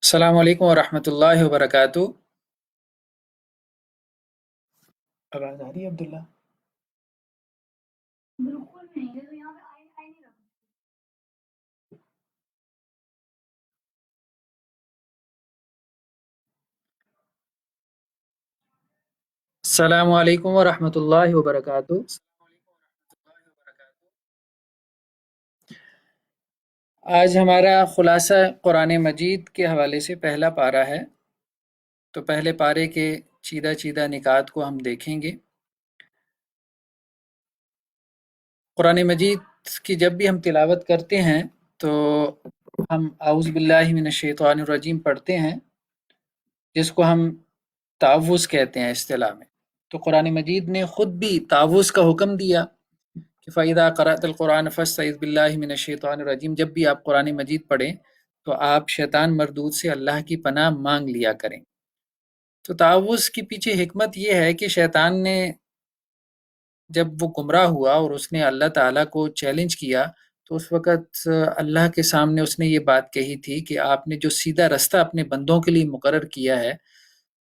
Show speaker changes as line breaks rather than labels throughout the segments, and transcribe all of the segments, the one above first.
السلام علیکم ورحمۃ اللہ وبرکاتہ۔ آواز آ رہی ہے عبداللہ؟ السلام علیکم ورحمۃ اللہ وبرکاتہ۔ آج ہمارا خلاصہ قرآن مجید کے حوالے سے پہلا پارہ ہے، تو پہلے پارے کے چیدہ چیدہ نکات کو ہم دیکھیں گے۔ قرآن مجید کی جب بھی ہم تلاوت کرتے ہیں تو ہم اعوذ باللہ من الشیطان الرجیم پڑھتے ہیں، جس کو ہم تعوذ کہتے ہیں اصطلاح میں۔ تو قرآن مجید نے خود بھی تعوذ کا حکم دیا کہ فَإِذَا قَرَأْتَ الْقُرْآنَ فَاسْتَعِذْ بِاللَّهِ مِنَ الشَّيْطَانِ الرَّجِيمِ، جب بھی آپ قرآن مجید پڑھیں تو آپ شیطان مردود سے اللہ کی پناہ مانگ لیا کریں۔ تو تعوذ کے پیچھے حکمت یہ ہے کہ شیطان نے جب وہ گمراہ ہوا اور اس نے اللہ تعالیٰ کو چیلنج کیا تو اس وقت اللہ کے سامنے اس نے یہ بات کہی تھی کہ آپ نے جو سیدھا رستہ اپنے بندوں کے لیے مقرر کیا ہے،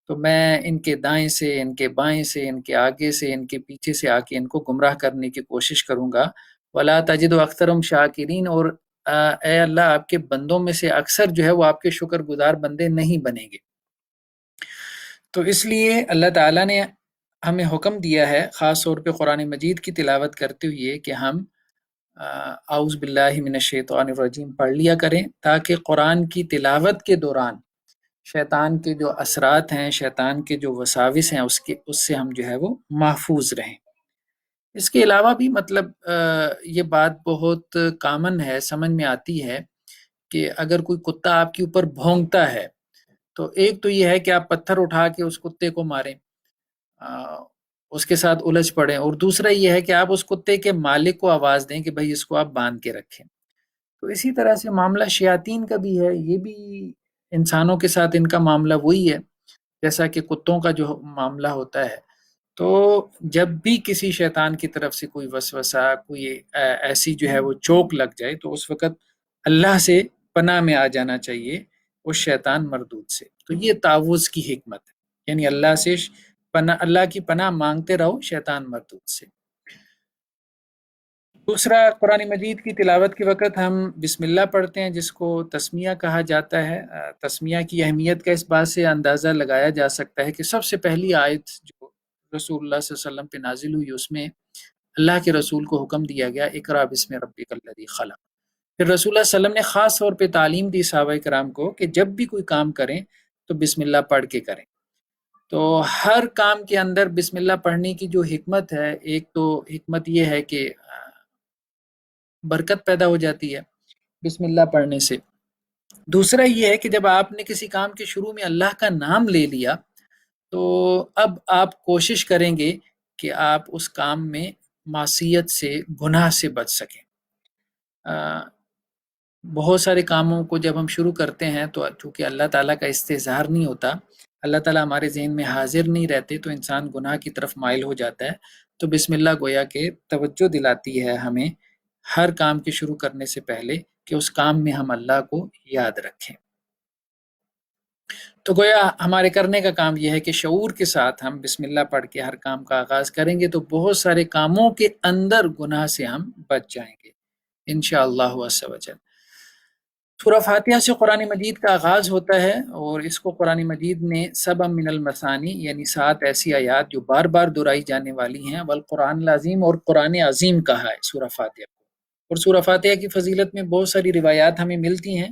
تو میں ان کے دائیں سے، ان کے بائیں سے، ان کے آگے سے، ان کے پیچھے سے آ کے ان کو گمراہ کرنے کی کوشش کروں گا۔ وَلَا تَجِدُ أَكْثَرَهُمْ شَاكِرِينَ، اور اے اللہ آپ کے بندوں میں سے اکثر جو ہے وہ آپ کے شکر گزار بندے نہیں بنیں گے۔ تو اس لیے اللہ تعالیٰ نے ہمیں حکم دیا ہے خاص طور پہ قرآن مجید کی تلاوت کرتے ہوئے کہ ہم اعوذ باللہ من الشیطان الرجیم پڑھ لیا کریں، تاکہ قرآن کی تلاوت کے دوران شیطان کے جو اثرات ہیں، شیطان کے جو وساوس ہیں، اس سے ہم جو ہے وہ محفوظ رہیں۔ اس کے علاوہ بھی مطلب یہ بات بہت کامن ہے، سمجھ میں آتی ہے کہ اگر کوئی کتا آپ کے اوپر بھونکتا ہے تو ایک تو یہ ہے کہ آپ پتھر اٹھا کے اس کتے کو ماریں، اس کے ساتھ الجھ پڑیں، اور دوسرا یہ ہے کہ آپ اس کتے کے مالک کو آواز دیں کہ بھائی اس کو آپ باندھ کے رکھیں۔ تو اسی طرح سے معاملہ شیاطین کا بھی ہے، یہ بھی انسانوں کے ساتھ ان کا معاملہ وہی ہے جیسا کہ کتوں کا جو معاملہ ہوتا ہے۔ تو جب بھی کسی شیطان کی طرف سے کوئی وسوسہ، کوئی ایسی جو ہے وہ چوک لگ جائے تو اس وقت اللہ سے پناہ میں آ جانا چاہیے اس شیطان مردود سے۔ تو یہ تعوذ کی حکمت ہے، یعنی اللہ سے اللہ کی پناہ مانگتے رہو شیطان مردود سے۔ دوسرا، قرآن مجید کی تلاوت کے وقت ہم بسم اللہ پڑھتے ہیں، جس کو تسمیہ کہا جاتا ہے۔ تسمیہ کی اہمیت کا اس بات سے اندازہ لگایا جا سکتا ہے کہ سب سے پہلی آیت جو رسول اللہ صلی اللہ علیہ وسلم پہ نازل ہوئی، اس میں اللہ کے رسول کو حکم دیا گیا اقرأ بسم ربک الذی خلق۔ پھر رسول اللہ صلی اللہ علیہ وسلم نے خاص طور پہ تعلیم دی صحابہ کرام کو کہ جب بھی کوئی کام کریں تو بسم اللہ پڑھ کے کریں۔ تو ہر کام کے اندر بسم اللہ پڑھنے کی جو حکمت ہے، ایک تو حکمت یہ ہے کہ برکت پیدا ہو جاتی ہے بسم اللہ پڑھنے سے۔ دوسرا یہ ہے کہ جب آپ نے کسی کام کے شروع میں اللہ کا نام لے لیا تو اب آپ کوشش کریں گے کہ آپ اس کام میں معصیت سے، گناہ سے بچ سکیں۔ بہت سارے کاموں کو جب ہم شروع کرتے ہیں تو چونکہ اللہ تعالیٰ کا استظہار نہیں ہوتا، اللہ تعالیٰ ہمارے ذہن میں حاضر نہیں رہتے، تو انسان گناہ کی طرف مائل ہو جاتا ہے۔ تو بسم اللہ گویا کہ توجہ دلاتی ہے ہمیں ہر کام کے شروع کرنے سے پہلے کہ اس کام میں ہم اللہ کو یاد رکھیں۔ تو گویا ہمارے کرنے کا کام یہ ہے کہ شعور کے ساتھ ہم بسم اللہ پڑھ کے ہر کام کا آغاز کریں گے تو بہت سارے کاموں کے اندر گناہ سے ہم بچ جائیں گے انشاءاللہ عز و جل۔ سورہ فاتحہ سے قرآن مجید کا آغاز ہوتا ہے، اور اس کو قرآن مجید نے سبع من المثانی، یعنی 7 ایسی آیات جو بار بار دہرائی جانے والی ہیں، والقرآن العظیم، اور قرآن عظیم کہا ہے سورہ فاتحہ کو۔ اور سورہ فاتحہ کی فضیلت میں بہت ساری روایات ہمیں ملتی ہیں،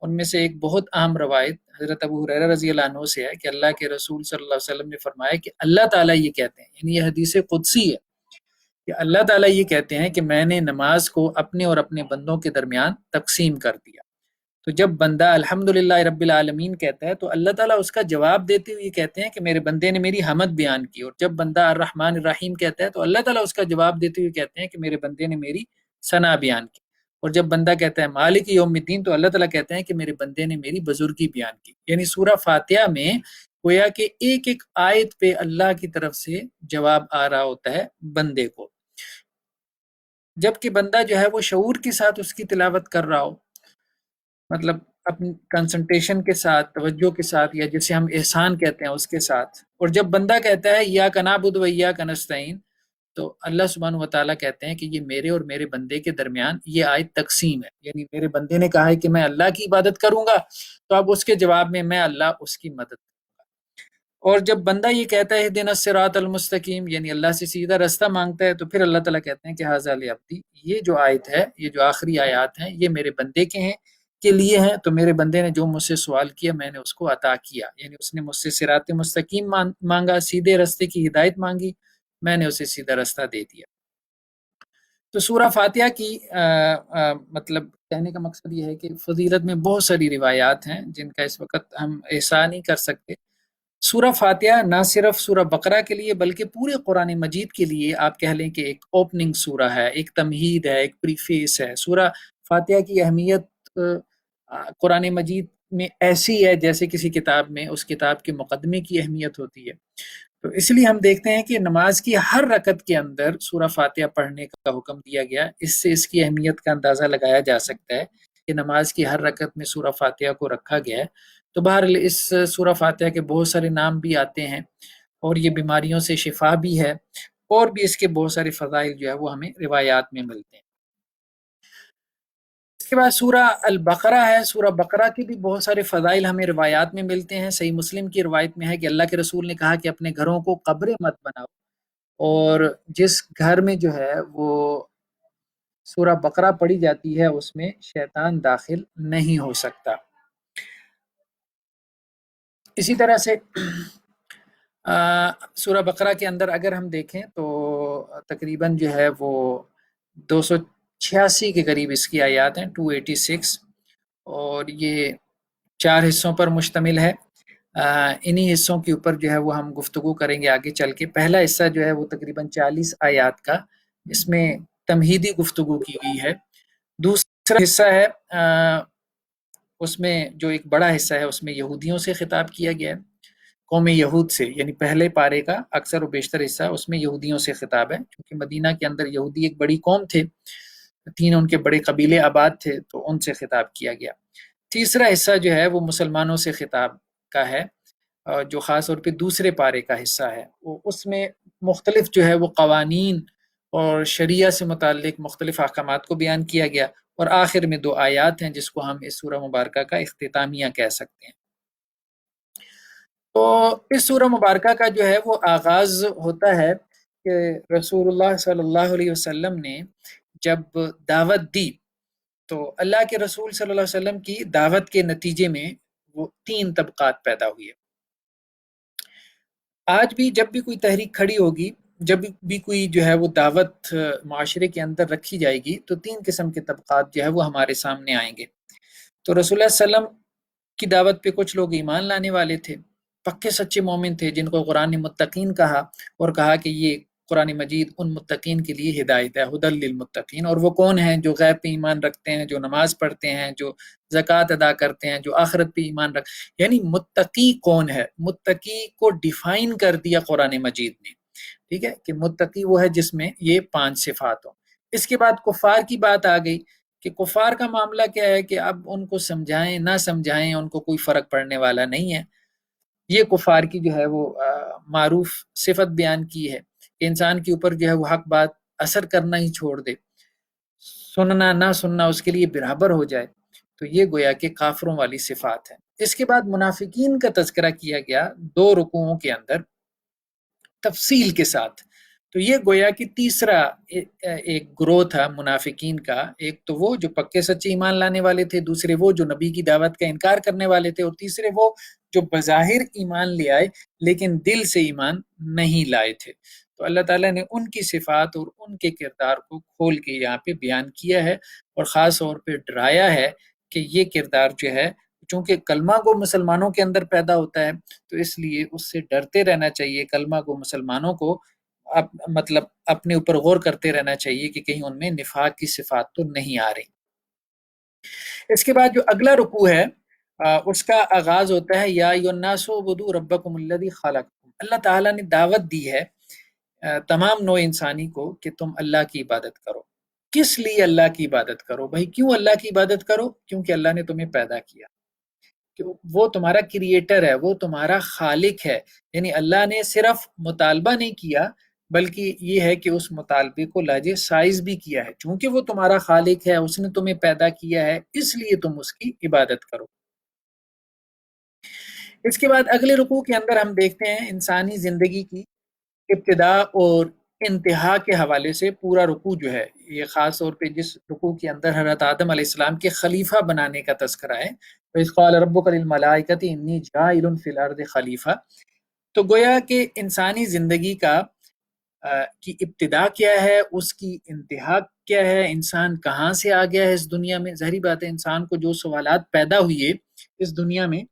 ان میں سے ایک بہت اہم روایت حضرت ابو ہریرہ رضی اللہ عنہ سے ہے کہ اللہ کے رسول صلی اللہ علیہ وسلم نے فرمایا کہ اللہ تعالیٰ یہ کہتے ہیں، یعنی یہ حدیث قدسی ہے کہ اللہ تعالیٰ یہ کہتے ہیں کہ میں نے نماز کو اپنے اور اپنے بندوں کے درمیان تقسیم کر دیا۔ تو جب بندہ الحمدللہ رب العالمین کہتا ہے تو اللہ تعالیٰ اس کا جواب دیتے ہوئے کہتے ہیں کہ میرے بندے نے میری حمد بیان کی، اور جب بندہ الرحمن الرحیم کہتا ہے تو اللہ تعالیٰ اس کا جواب دیتے ہوئے کہتے ہیں کہ میرے بندے نے میری ثنا بیان کی، اور جب بندہ کہتا ہے مالک یوم الدین تو اللہ تعالیٰ کہتے ہیں کہ میرے بندے نے میری بزرگی بیان کی۔ یعنی سورہ فاتحہ میں گویا کہ ایک ایک آیت پہ اللہ کی طرف سے جواب آ رہا ہوتا ہے بندے کو، جب کہ بندہ جو ہے وہ شعور کے ساتھ اس کی تلاوت کر رہا ہو۔ مطلب اپنی کنسنٹریشن کے ساتھ، توجہ کے ساتھ، یا جسے ہم احسان کہتے ہیں اس کے ساتھ. اور جب بندہ کہتا ہے ایاک نعبد و ایاک نستعین، تو اللہ سبحانہ و تعالیٰ کہتے ہیں کہ یہ میرے اور میرے بندے کے درمیان یہ آیت تقسیم ہے. یعنی میرے بندے نے کہا ہے کہ میں اللہ کی عبادت کروں گا، تو اب اس کے جواب میں اللہ اس کی مدد. اور جب بندہ یہ کہتا ہے اہدنا الصراط المستقیم، یعنی اللہ سے سیدھا راستہ مانگتا ہے، تو پھر اللہ تعالیٰ کہتے ہیں کہ ھذا لعبدی، یہ جو آیت ہے، یہ جو آخری آیات ہیں، یہ میرے بندے کے لیے ہیں. تو میرے بندے نے جو مجھ سے سوال کیا میں نے اس کو عطا کیا. یعنی اس نے مجھ سے صراط مستقیم مانگا، سیدھے راستے کی ہدایت مانگی، میں نے اسے سیدھا راستہ دے دیا. تو سورہ فاتحہ کی مطلب کہنے کا مقصد یہ ہے کہ فضیلت میں بہت ساری روایات ہیں جن کا اس وقت ہم احصاء نہیں کر سکتے. سورہ فاتحہ نہ صرف سورہ بقرہ کے لیے بلکہ پورے قرآن مجید کے لیے آپ کہہ لیں کہ ایک اوپننگ سورہ ہے، ایک تمہید ہے، ایک پریفیس ہے. سورہ فاتحہ کی اہمیت قرآن مجید میں ایسی ہے جیسے کسی کتاب میں اس کتاب کے مقدمے کی اہمیت ہوتی ہے. تو اس لیے ہم دیکھتے ہیں کہ نماز کی ہر رکعت کے اندر سورہ فاتحہ پڑھنے کا حکم دیا گیا. اس سے اس کی اہمیت کا اندازہ لگایا جا سکتا ہے کہ نماز کی ہر رکعت میں سورہ فاتحہ کو رکھا گیا ہے. تو بہرحال اس سورہ فاتحہ کے بہت سارے نام بھی آتے ہیں، اور یہ بیماریوں سے شفا بھی ہے، اور بھی اس کے بہت سارے فضائل جو ہے وہ ہمیں روایات میں ملتے ہیں. اس کے بعد سورہ البقرہ ہے. سورہ بقرہ کے بھی بہت سارے فضائل ہمیں روایات میں ملتے ہیں. صحیح مسلم کی روایت میں ہے کہ اللہ کے رسول نے کہا کہ اپنے گھروں کو قبریں مت بناؤ، اور جس گھر میں جو ہے وہ سورہ بقرہ پڑھی جاتی ہے اس میں شیطان داخل نہیں ہو سکتا. اسی طرح سے سورہ بقرہ کے اندر اگر ہم دیکھیں تو تقریباً جو ہے وہ 286 کے قریب اس کی آیات ہیں، 286، اور یہ 4 حصوں پر مشتمل ہے. انہی حصوں کے اوپر جو ہے وہ ہم گفتگو کریں گے آگے چل کے. پہلا حصہ جو ہے وہ تقریباً 40 آیات کا، اس میں تمہیدی گفتگو کی گئی ہے. دوسرا حصہ ہے اس میں جو ایک بڑا حصہ ہے اس میں یہودیوں سے خطاب کیا گیا ہے، قوم یہود سے. یعنی پہلے پارے کا اکثر و بیشتر حصہ اس میں یہودیوں سے خطاب ہے، کیونکہ مدینہ کے اندر یہودی ایک بڑی قوم تھے، 3 ان کے بڑے قبیلے آباد تھے، تو ان سے خطاب کیا گیا. تیسرا حصہ جو ہے وہ مسلمانوں سے خطاب کا ہے، جو خاص طور پہ دوسرے پارے کا حصہ ہے. اس میں مختلف جو ہے وہ قوانین اور شریعہ سے متعلق مختلف احکامات کو بیان کیا گیا. اور آخر میں 2 آیات ہیں جس کو ہم اس سورہ مبارکہ کا اختتامیہ کہہ سکتے ہیں. تو اس سورہ مبارکہ کا جو ہے وہ آغاز ہوتا ہے کہ رسول اللہ صلی اللہ علیہ وسلم نے جب دعوت دی، تو اللہ کے رسول صلی اللہ علیہ وسلم کی دعوت کے نتیجے میں وہ 3 طبقات پیدا ہوئی ہے. آج بھی جب بھی کوئی تحریک کھڑی ہوگی، جب بھی کوئی جو ہے وہ دعوت معاشرے کے اندر رکھی جائے گی، تو 3 قسم کے طبقات جو ہے وہ ہمارے سامنے آئیں گے. تو رسول اللہ صلی اللہ علیہ وسلم کی دعوت پہ کچھ لوگ ایمان لانے والے تھے، پکے سچے مومن تھے، جن کو قرآن نے متقین کہا، اور کہا کہ یہ قرآن مجید ان متقین کے لیے ہدایت ہے، ہدی للمتقین. اور وہ کون ہیں؟ جو غیب پہ ایمان رکھتے ہیں، جو نماز پڑھتے ہیں، جو زکوٰۃ ادا کرتے ہیں، جو آخرت پہ ایمان یعنی متقی کون ہے؟ متقی کو ڈیفائن کر دیا قرآن مجید نے، ٹھیک ہے، کہ متقی وہ ہے جس میں یہ 5 صفات ہوں. اس کے بعد کفار کی بات آ گئی کہ کفار کا معاملہ کیا ہے کہ اب ان کو سمجھائیں نہ سمجھائیں ان کو کوئی فرق پڑنے والا نہیں ہے. یہ کفار کی جو ہے وہ معروف صفت بیان کی ہے کہ انسان کے اوپر جو ہے وہ حق بات اثر کرنا ہی چھوڑ دے، سننا نہ سننا اس کے لیے برابر ہو جائے. تو یہ گویا کہ کافروں والی صفات ہے. اس کے بعد منافقین کا تذکرہ کیا گیا 2 رکوعوں کے اندر تفصیل کے ساتھ. تو یہ گویا کہ تیسرا ایک گروہ تھا منافقین کا. ایک تو وہ جو پکے سچے ایمان لانے والے تھے، دوسرے وہ جو نبی کی دعوت کا انکار کرنے والے تھے، اور تیسرے وہ جو بظاہر ایمان لے آئے لیکن دل سے ایمان نہیں لائے تھے. تو اللہ تعالیٰ نے ان کی صفات اور ان کے کردار کو کھول کے یہاں پہ بیان کیا ہے، اور خاص طور پہ ڈرایا ہے کہ یہ کردار جو ہے، چونکہ کلمہ گو مسلمانوں کے اندر پیدا ہوتا ہے تو اس لیے اس سے ڈرتے رہنا چاہیے. کلمہ گو مسلمانوں کو مطلب اپنے اوپر غور کرتے رہنا چاہیے کہ کہیں ان میں نفاق کی صفات تو نہیں آ رہی. اس کے بعد جو اگلا رکوع ہے اس کا آغاز ہوتا ہے یا ایھا الناس اعبدوا ربکم الذی خلقکم. اللہ تعالیٰ نے دعوت دی ہے تمام نوع انسانی کو کہ تم اللہ کی عبادت کرو. کس لیے اللہ کی عبادت کرو؟ بھائی کیوں اللہ کی عبادت کرو؟ کیونکہ اللہ نے تمہیں پیدا کیا. کہ وہ تمہارا کریٹر ہے، وہ تمہارا خالق ہے. یعنی اللہ نے صرف مطالبہ نہیں کیا بلکہ یہ ہے کہ اس مطالبے کو لاجے سائز بھی کیا ہے. چونکہ وہ تمہارا خالق ہے، اس نے تمہیں پیدا کیا ہے، اس لیے تم اس کی عبادت کرو. اس کے بعد اگلے رکوع کے اندر ہم دیکھتے ہیں انسانی زندگی کی ابتدا اور انتہا کے حوالے سے پورا رکوع جو ہے، یہ خاص طور پہ جس رکوع کے اندر حضرت آدم علیہ السلام کے خلیفہ بنانے کا تذکرہ ہے. وَإِذْ قَالَ رَبُّكَ لِلْمَلَائِكَةِ إِنِّي جَاعِلٌ فِي الْأَرْضِ خلیفہ. تو گویا کہ انسانی زندگی کا کی ابتدا کیا ہے، اس کی انتہا کیا ہے، انسان کہاں سے آ گیا ہے اس دنیا میں. ظاہری بات ہے انسان کو جو سوالات پیدا ہوئے اس دنیا میں،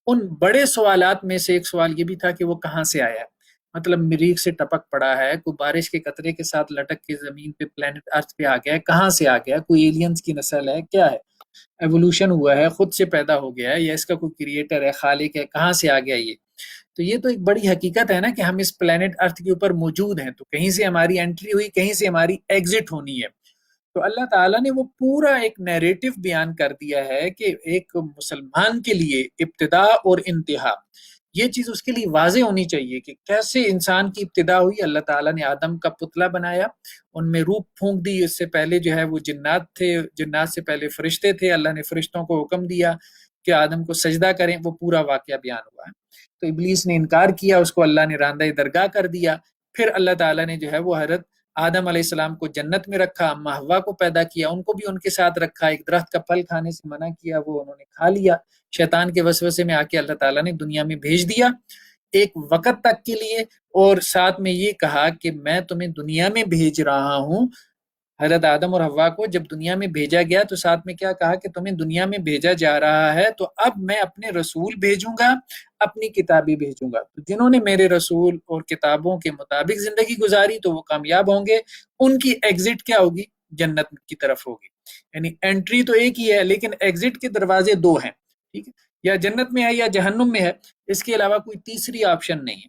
ان بڑے سوالات میں سے ایک سوال یہ بھی تھا کہ وہ کہاں سے آیا ہے. مطلب مریخ سے ٹپک پڑا ہے، کوئی بارش کے قطرے کے ساتھ لٹک کے زمین پہ پلانٹ ارتھ پہ آ گیا ہے، کہاں سے آ گیا، کوئی ایلینز کی نسل ہے، کیا ہے، ایوولوشن ہوا ہے، خود سے پیدا ہو گیا ہے، یا اس کا کوئی کریٹر ہے، خالق ہے، کہاں سے آ گیا یہ. تو یہ تو ایک بڑی حقیقت ہے نا کہ ہم اس پلانٹ ارتھ کے اوپر موجود ہیں، تو کہیں سے ہماری انٹری ہوئی، کہیں سے ہماری ایگزٹ ہونی ہے. تو اللہ تعالیٰ نے وہ پورا ایک نیریٹو بیان کر دیا ہے کہ ایک مسلمان کے لیے ابتدا اور انتہا، یہ چیز اس کے لیے واضح ہونی چاہیے کہ کیسے انسان کی ابتدا ہوئی. اللہ تعالیٰ نے آدم کا پتلا بنایا، ان میں روح پھونک دی. اس سے پہلے جو ہے وہ جنات تھے، جنات سے پہلے فرشتے تھے. اللہ نے فرشتوں کو حکم دیا کہ آدم کو سجدہ کریں، وہ پورا واقعہ بیان ہوا ہے. تو ابلیس نے انکار کیا، اس کو اللہ نے راندہ درگاہ کر دیا. پھر اللہ تعالیٰ نے جو ہے وہ حضرت آدم علیہ السلام کو جنت میں رکھا، اما حوا کو پیدا کیا، ان کو بھی ان کے ساتھ رکھا. ایک درخت کا پھل کھانے سے منع کیا، وہ انہوں نے کھا لیا. شیطان کے وسوسے میں آ کے اللہ تعالیٰ نے دنیا میں بھیج دیا ایک وقت تک کے لیے، اور ساتھ میں یہ کہا کہ میں تمہیں دنیا میں بھیج رہا ہوں. حضرت آدم اور حوا کو جب دنیا میں بھیجا گیا تو ساتھ میں کیا کہا کہ تمہیں دنیا میں بھیجا جا رہا ہے، تو اب میں اپنے رسول بھیجوں گا، اپنی کتابیں بھیجوں گا. تو جنہوں نے میرے رسول اور کتابوں کے مطابق زندگی گزاری تو وہ کامیاب ہوں گے. ان کی ایگزٹ کیا ہوگی؟ جنت کی طرف ہوگی. یعنی انٹری تو ایک ہی ہے لیکن ایگزٹ کے دروازے دو ہیں، ٹھیک ہے، یا جنت میں ہے یا جہنم میں ہے، اس کے علاوہ کوئی تیسری آپشن نہیں ہے.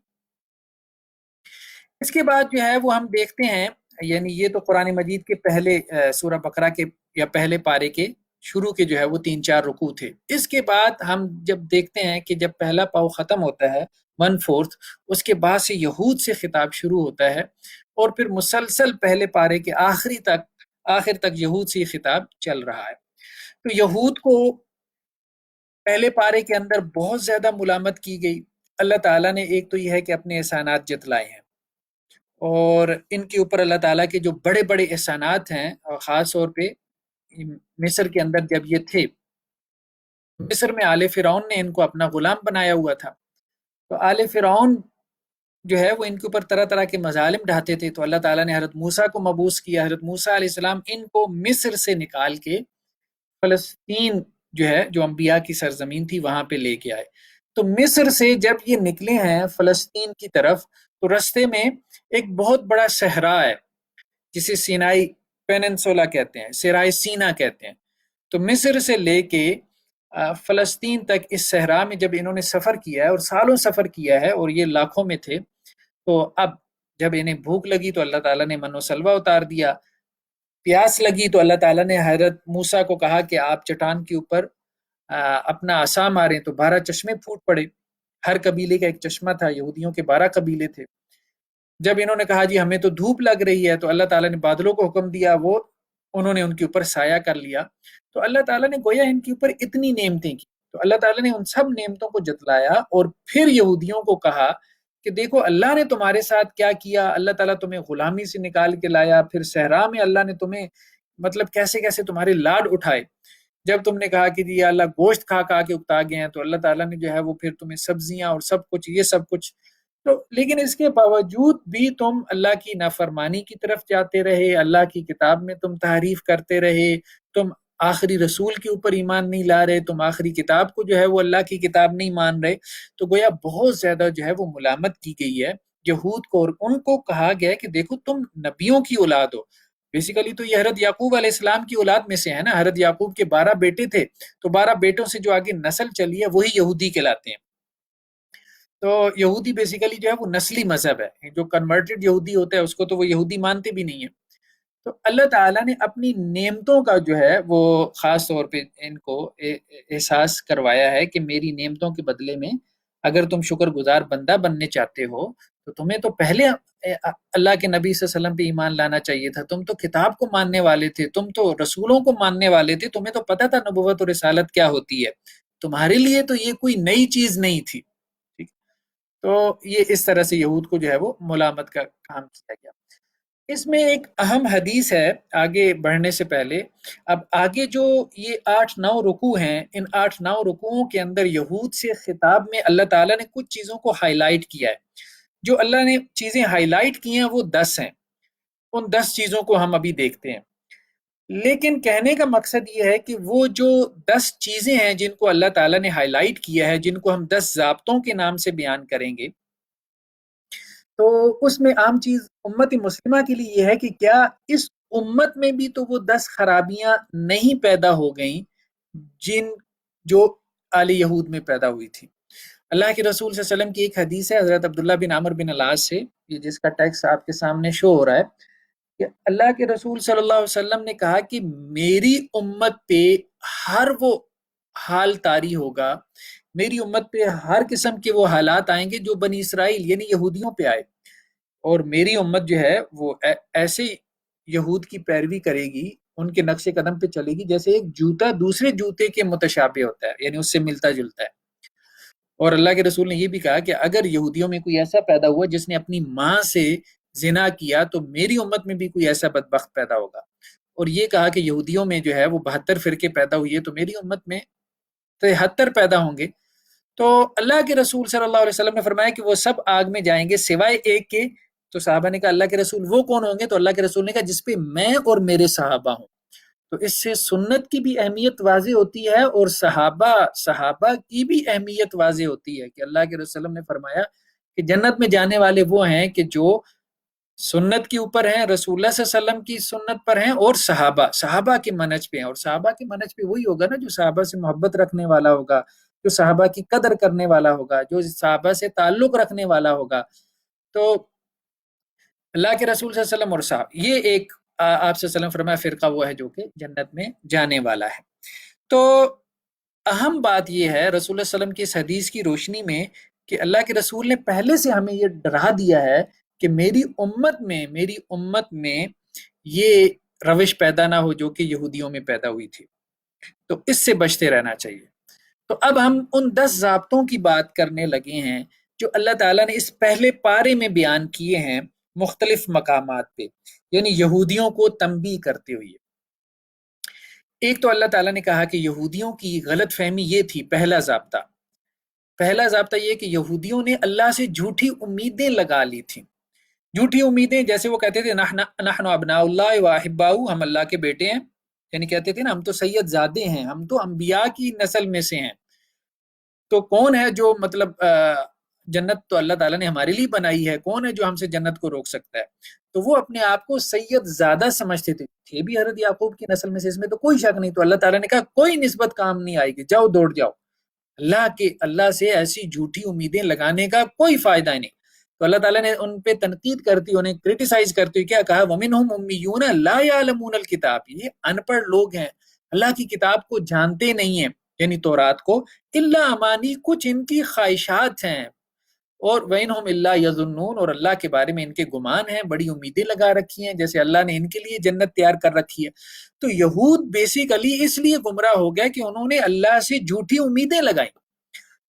اس کے بعد جو ہے وہ ہم دیکھتے ہیں، یعنی یہ تو قرآن مجید کے پہلے سورہ بقرہ کے یا پہلے پارے کے شروع کے جو ہے وہ 3-4 رکوع تھے. اس کے بعد ہم جب دیکھتے ہیں کہ جب پہلا پاؤ ختم ہوتا ہے 1/4، اس کے بعد سے یہود سے خطاب شروع ہوتا ہے، اور پھر مسلسل پہلے پارے کے آخر تک یہود سے خطاب چل رہا ہے. تو یہود کو پہلے پارے کے اندر بہت زیادہ ملامت کی گئی. اللہ تعالیٰ نے ایک تو یہ ہے کہ اپنے احسانات جتلائے ہیں، اور ان کے اوپر اللہ تعالیٰ کے جو بڑے بڑے احسانات ہیں، اور خاص طور پہ مصر کے اندر جب یہ تھے، مصر میں آل فرعون نے ان کو اپنا غلام بنایا ہوا تھا. تو آل فرعون جو ہے وہ ان کے اوپر طرح طرح کے مظالم ڈھاتے تھے. تو اللہ تعالیٰ نے حضرت موسیٰ کو مبعوث کیا. حضرت موسیٰ علیہ السلام ان کو مصر سے نکال کے فلسطین جو ہے، جو انبیاء کی سرزمین تھی، وہاں پہ لے کے آئے. تو مصر سے جب یہ نکلے ہیں فلسطین کی طرف، تو رستے میں ایک بہت بڑا صحرا ہے جسے سینائی پیننسولا کہتے ہیں، صحرائے سینا کہتے ہیں. تو مصر سے لے کے فلسطین تک اس صحرا میں جب انہوں نے سفر کیا ہے، اور سالوں سفر کیا ہے، اور یہ لاکھوں میں تھے، تو اب جب انہیں بھوک لگی تو اللہ تعالیٰ نے من و سلوہ اتار دیا. پیاس لگی تو اللہ تعالیٰ نے حضرت موسیٰ کو کہا کہ آپ چٹان کے اوپر اپنا عصا ماریں، تو 12 چشمے پھوٹ پڑے. ہر قبیلے کا ایک چشمہ تھا، یہودیوں کے 12 قبیلے تھے. جب انہوں نے کہا جی ہمیں تو دھوپ لگ رہی ہے، تو اللہ تعالیٰ نے بادلوں کو حکم دیا، وہ انہوں نے ان کے اوپر سایہ کر لیا. تو اللہ تعالیٰ نے گویا ان کے اوپر اتنی نعمتیں کی. تو اللہ تعالیٰ نے ان سب نعمتوں کو جتلایا، اور پھر یہودیوں کو کہا کہ دیکھو اللہ نے تمہارے ساتھ کیا کیا. اللہ تعالیٰ تمہیں غلامی سے نکال کے لایا، پھر صحرا میں اللہ نے تمہیں مطلب کیسے کیسے تمہارے لاڈ اٹھائے. جب تم نے کہا کہ جی اللہ گوشت کھا کھا کے اکتا گئے ہیں، تو اللہ تعالیٰ نے جو ہے وہ پھر تمہیں سبزیاں اور سب کچھ، یہ سب کچھ. تو لیکن اس کے باوجود بھی تم اللہ کی نافرمانی کی طرف جاتے رہے، اللہ کی کتاب میں تم تحریف کرتے رہے، تم آخری رسول کے اوپر ایمان نہیں لا رہے، تم آخری کتاب کو جو ہے وہ اللہ کی کتاب نہیں مان رہے. تو گویا بہت زیادہ جو ہے وہ ملامت کی گئی ہے یہود کو، اور ان کو کہا گیا کہ دیکھو تم نبیوں کی اولاد ہو. بیسیکلی تو یہ حضرت یعقوب علیہ السلام کی اولاد میں سے ہے نا. حضرت یعقوب کے 12 بیٹے تھے، تو 12 بیٹوں سے جو آگے نسل چلی ہے وہی یہودی کہلاتے ہیں. تو یہودی بیسیکلی جو ہے وہ نسلی مذہب ہے. جو کنورٹڈ یہودی ہوتا ہے اس کو تو وہ یہودی مانتے بھی نہیں ہیں. تو اللہ تعالیٰ نے اپنی نعمتوں کا جو ہے وہ خاص طور پہ ان کو احساس کروایا ہے کہ میری نعمتوں کے بدلے میں اگر تم شکر گزار بندہ بننے چاہتے ہو تو تمہیں تو پہلے اللہ کے نبی صلی اللہ علیہ وسلم پہ ایمان لانا چاہیے تھا. تم تو کتاب کو ماننے والے تھے, تم تو رسولوں کو ماننے والے تھے, تمہیں تو پتہ تھا نبوت اور رسالت کیا ہوتی ہے, تمہارے لیے تو یہ کوئی نئی چیز نہیں تھی. ٹھیک, تو یہ اس طرح سے یہود کو جو ہے وہ ملامت کا کام کیا گیا. اس میں ایک اہم حدیث ہے آگے بڑھنے سے پہلے. اب آگے جو یہ 8-9 رکوع ہیں, ان 8-9 رکوعوں کے اندر یہود سے خطاب میں اللہ تعالیٰ نے کچھ چیزوں کو ہائی لائٹ کیا ہے. جو اللہ نے چیزیں ہائی لائٹ کی ہیں وہ 10 ہیں. ان 10 چیزوں کو ہم ابھی دیکھتے ہیں. لیکن کہنے کا مقصد یہ ہے کہ وہ جو 10 چیزیں ہیں جن کو اللہ تعالیٰ نے ہائی لائٹ کیا ہے, جن کو ہم 10 ضابطوں کے نام سے بیان کریں گے, تو اس میں عام چیز امت مسلمہ کے لیے یہ ہے کہ کیا اس امت میں بھی تو وہ 10 خرابیاں نہیں پیدا ہو گئیں جو آل یہود میں پیدا ہوئی تھی. اللہ کے رسول صلی اللہ علیہ وسلم کی ایک حدیث ہے حضرت عبداللہ بن عمر بن العاص سے, یہ جس کا ٹیکسٹ آپ کے سامنے شو ہو رہا ہے, کہ اللہ کے رسول صلی اللہ علیہ وسلم نے کہا کہ میری امت پہ ہر وہ حال طاری ہوگا, میری امت پہ ہر قسم کے وہ حالات آئیں گے جو بنی اسرائیل یعنی یہودیوں پہ آئے, اور میری امت جو ہے وہ ایسے یہود کی پیروی کرے گی, ان کے نقش قدم پہ چلے گی جیسے ایک جوتا دوسرے جوتے کے متشابہ ہوتا ہے, یعنی اس سے ملتا جلتا ہے. اور اللہ کے رسول نے یہ بھی کہا کہ اگر یہودیوں میں کوئی ایسا پیدا ہوا جس نے اپنی ماں سے زنا کیا تو میری امت میں بھی کوئی ایسا بدبخت پیدا ہوگا. اور یہ کہا کہ یہودیوں میں جو ہے وہ 72 فرقے پیدا ہوئی ہے, تو میری امت میں 73 پیدا ہوں گے. تو اللہ کے رسول صلی اللہ علیہ وسلم نے فرمایا کہ وہ سب آگ میں جائیں گے سوائے ایک کے. تو صحابہ نے کہا اللہ کے رسول وہ کون ہوں گے؟ تو اللہ کے رسول نے کہا جس پہ میں اور میرے صحابہ ہوں. تو اس سے سنت کی بھی اہمیت واضح ہوتی ہے اور صحابہ کی بھی اہمیت واضح ہوتی ہے کہ اللہ کے رسول نے فرمایا کہ جنت میں جانے والے وہ ہیں کہ جو سنت کے اوپر ہیں, رسول اللہ صلی اللہ علیہ وسلم کی سنت پر ہیں, اور صحابہ کے منہج پہ ہیں. اور صحابہ کے منہج پہ وہی ہوگا نا جو صحابہ سے محبت رکھنے والا ہوگا, جو صحابہ کی قدر کرنے والا ہوگا, جو صحابہ سے تعلق رکھنے والا ہوگا. تو اللہ کے رسول صلی اللہ علیہ وسلم اور صحابہ, یہ ایک آپ صلی اللہ علیہ وسلم فرمایا فرقہ وہ ہے جو کہ جنت میں جانے والا ہے. تو اہم بات یہ ہے رسول اللہ صلی اللہ علیہ وسلم کی اس حدیث کی روشنی میں کہ اللہ کے رسول نے پہلے سے ہمیں یہ ڈرا دیا ہے کہ میری امت میں یہ روش پیدا نہ ہو جو کہ یہودیوں میں پیدا ہوئی تھی, تو اس سے بچتے رہنا چاہیے. تو اب ہم ان 10 ضابطوں کی بات کرنے لگے ہیں جو اللہ تعالیٰ نے اس پہلے پارے میں بیان کیے ہیں مختلف مقامات پہ, یعنی یہودیوں کو تنبیہ کرتے ہوئے. ایک تو اللہ تعالیٰ نے کہا کہ یہودیوں کی غلط فہمی یہ تھی, پہلا ضابطہ یہ کہ یہودیوں نے اللہ سے جھوٹی امیدیں لگا لی تھیں. جھوٹی امیدیں جیسے وہ کہتے تھے نحن ابناء اللہ و احباؤہ, ہم اللہ کے بیٹے ہیں, یعنی کہتے تھے نا ہم تو سید زادے ہیں, ہم تو انبیاء کی نسل میں سے ہیں. تو کون ہے جو مطلب جنت تو اللہ تعالیٰ نے ہمارے لیے بنائی ہے, کون ہے جو ہم سے جنت کو روک سکتا ہے؟ تو وہ اپنے آپ کو سید زادہ سمجھتے تھے بھی حضرت یعقوب کی نسل میں سے, اس میں تو کوئی شک نہیں. تو اللہ تعالیٰ نے کہا کوئی نسبت کام نہیں آئے گی, جاؤ دوڑ جاؤ, اللہ سے ایسی جھوٹی امیدیں لگانے کا کوئی فائدہ نہیں. تو اللہ تعالیٰ نے ان پہ تنقید کرتی, انہیں کرٹیسائز کرتی کیا کہا, وَمِنْهُمْ أُمِّيُّونَ لَا يَعْلَمُونَ الْكِتَابِ, یہ ان پڑھ لوگ ہیں, اللہ کی کتاب کو جانتے نہیں ہیں, یعنی تورات کو, الا امانی, کچھ ان کی خواہشات ہیں, اور وَإِنْهُمْ إِلَّا يَظُنُّونَ, اور اللہ کے بارے میں ان کے گمان ہیں, بڑی امیدیں لگا رکھی ہیں جیسے اللہ نے ان کے لیے جنت تیار کر رکھی ہے. تو یہود بیسیکلی اس لیے گمراہ ہو گئے کہ انہوں نے اللہ سے جھوٹی امیدیں لگائیں.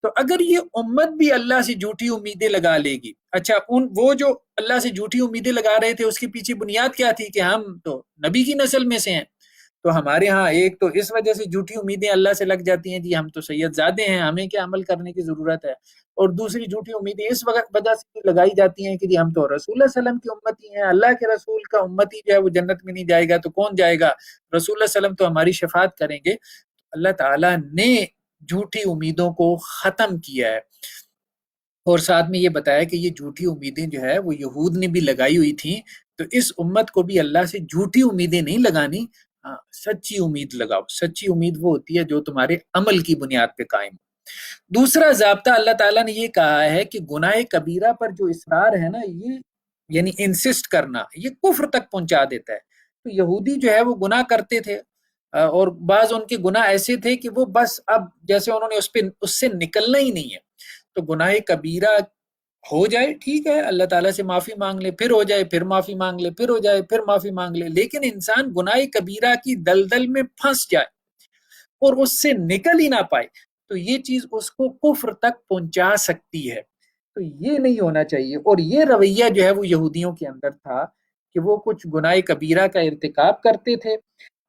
تو اگر یہ امت بھی اللہ سے جھوٹی امیدیں لگا لے گی, اچھا وہ جو اللہ سے جھوٹی امیدیں لگا رہے تھے اس کے پیچھے بنیاد کیا تھی کہ ہم تو نبی کی نسل میں سے ہیں, تو ہمارے ہاں ایک تو اس وجہ سے جھوٹی امیدیں اللہ سے لگ جاتی ہیں جی ہم تو سید زادے ہیں, ہمیں کیا عمل کرنے کی ضرورت ہے, اور دوسری جھوٹی امیدیں اس وجہ سے لگائی جاتی ہیں کہ جی ہم تو رسول اللہ صلی اللہ علیہ وسلم کی امتی ہیں, اللہ کے رسول کا امتی جو ہے وہ جنت میں نہیں جائے گا تو کون جائے گا, رسول اللہ صلی اللہ علیہ وسلم تو ہماری شفاعت کریں گے. اللہ تعالیٰ نے جھوٹی امیدوں کو ختم کیا ہے, اور ساتھ میں یہ بتایا کہ یہ جھوٹی امیدیں جو ہے وہ یہود نے بھی لگائی ہوئی تھیں, تو اس امت کو بھی اللہ سے جھوٹی امیدیں نہیں لگانی, سچی امید لگاؤ. سچی امید وہ ہوتی ہے جو تمہارے عمل کی بنیاد پہ قائم. دوسرا ضابطہ اللہ تعالیٰ نے یہ کہا ہے کہ گناہ کبیرہ پر جو اصرار ہے نا, یہ یعنی انسسٹ کرنا, یہ کفر تک پہنچا دیتا ہے. تو یہودی جو ہے وہ گناہ کرتے تھے، اور بعض ان کے گناہ ایسے تھے کہ وہ بس اب جیسے انہوں نے اس سے نکلنا ہی نہیں ہے، تو گناہ کبیرہ ہو جائے ٹھیک ہے، اللہ تعالیٰ سے معافی مانگ لے، پھر ہو جائے پھر معافی مانگ لے، پھر ہو جائے پھر معافی مانگ لے، لیکن انسان گناہ کبیرہ کی دلدل میں پھنس جائے اور اس سے نکل ہی نہ پائے تو یہ چیز اس کو کفر تک پہنچا سکتی ہے، تو یہ نہیں ہونا چاہیے۔ اور یہ رویہ جو ہے وہ یہودیوں کے اندر تھا کہ وہ کچھ گناہ کبیرہ کا ارتکاب کرتے تھے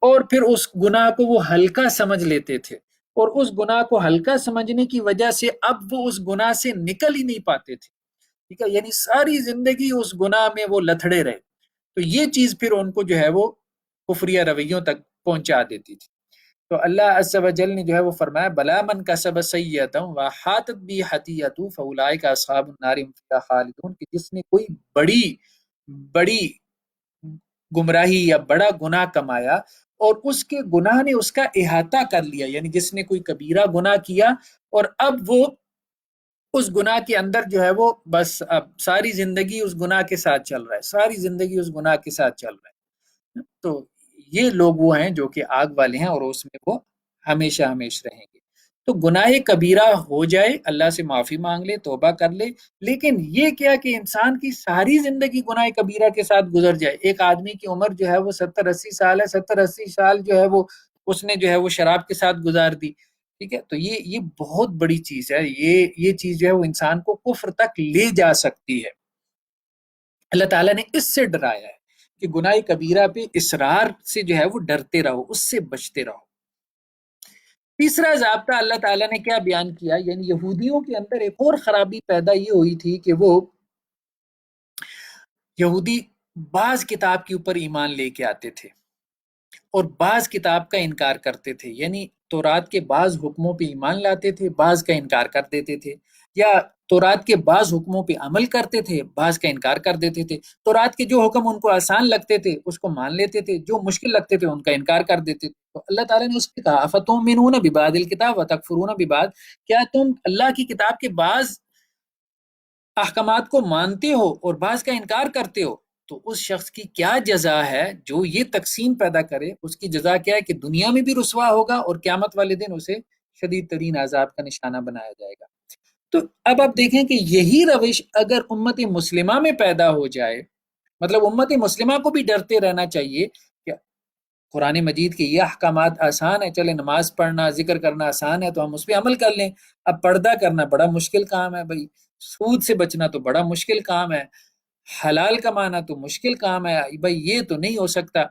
اور پھر اس گناہ کو وہ ہلکا سمجھ لیتے تھے، اور اس گناہ کو ہلکا سمجھنے کی وجہ سے اب وہ اس گناہ سے نکل ہی نہیں پاتے تھے، ٹھیک ہے، یعنی ساری زندگی اس گناہ میں وہ لتھڑے رہے، تو یہ چیز پھر ان کو جو ہے وہ کفریہ رویوں تک پہنچا دیتی تھی۔ تو اللہ عز و جل نے جو ہے وہ فرمایا بلا من کسب سیئۃ وحاطت بہ خطیئۃ فاولئک اصحاب النار هم فیہا خالدون، کہ جس نے کوئی بڑی بڑی گمراہی یا بڑا گناہ کمایا اور اس کے گناہ نے اس کا احاطہ کر لیا، یعنی جس نے کوئی کبیرہ گناہ کیا اور اب وہ اس گناہ کے اندر جو ہے وہ بس اب ساری زندگی اس گناہ کے ساتھ چل رہا ہے، ساری زندگی اس گناہ کے ساتھ چل رہا ہے، تو یہ لوگ وہ ہیں جو کہ آگ والے ہیں اور اس میں وہ ہمیشہ ہمیش رہیں گے۔ تو گناہ کبیرہ ہو جائے اللہ سے معافی مانگ لے، توبہ کر لے، لیکن یہ کیا کہ انسان کی ساری زندگی گناہ کبیرہ کے ساتھ گزر جائے۔ ایک آدمی کی عمر جو ہے وہ 70-80 سال ہے، 70-80 سال جو ہے وہ اس نے جو ہے وہ شراب کے ساتھ گزار دی، ٹھیک ہے، تو یہ بہت بڑی چیز ہے، یہ چیز جو ہے وہ انسان کو کفر تک لے جا سکتی ہے۔ اللہ تعالیٰ نے اس سے ڈرایا ہے کہ گناہ کبیرہ پہ اصرار سے جو ہے وہ ڈرتے رہو، اس سے بچتے رہو۔ تیسرا ضابطہ اللہ تعالیٰ نے کیا بیان کیا، یعنی یہودیوں کے اندر ایک اور خرابی پیدا یہ ہوئی تھی کہ وہ یہودی بعض کتاب کے اوپر ایمان لے کے آتے تھے اور بعض کتاب کا انکار کرتے تھے، یعنی تورات کے بعض حکموں پہ ایمان لاتے تھے، بعض کا انکار کر دیتے تھے، یا تورات کے بعض حکموں پہ عمل کرتے تھے، بعض کا انکار کر دیتے تھے۔ تورات کے جو حکم ان کو آسان لگتے تھے اس کو مان لیتے تھے، جو مشکل لگتے تھے ان کا انکار کر دیتے تھے۔ تو اللہ تعالیٰ نے اس پہ کہا افتؤمنون ببعض الکتاب وتکفرون ببعض، کیا تم اللہ کی کتاب کے بعض احکامات کو مانتے ہو اور بعض کا انکار کرتے ہو؟ تو اس شخص کی کیا جزا ہے جو یہ تقسیم پیدا کرے، اس کی جزا کیا ہے کہ دنیا میں بھی رسوا ہوگا اور قیامت والے دن اسے شدید ترین عذاب کا نشانہ بنایا جائے گا۔ تو اب آپ دیکھیں کہ یہی روش اگر امت مسلمہ میں پیدا ہو جائے، مطلب امت مسلمہ کو بھی ڈرتے رہنا چاہیے کہ قرآن مجید کے یہ احکامات آسان ہے، چلے نماز پڑھنا ذکر کرنا آسان ہے تو ہم اس پہ عمل کر لیں، اب پردہ کرنا بڑا مشکل کام ہے بھائی، سود سے بچنا تو بڑا مشکل کام ہے، حلال کمانا تو مشکل کام ہے بھائی، یہ تو نہیں ہو سکتا،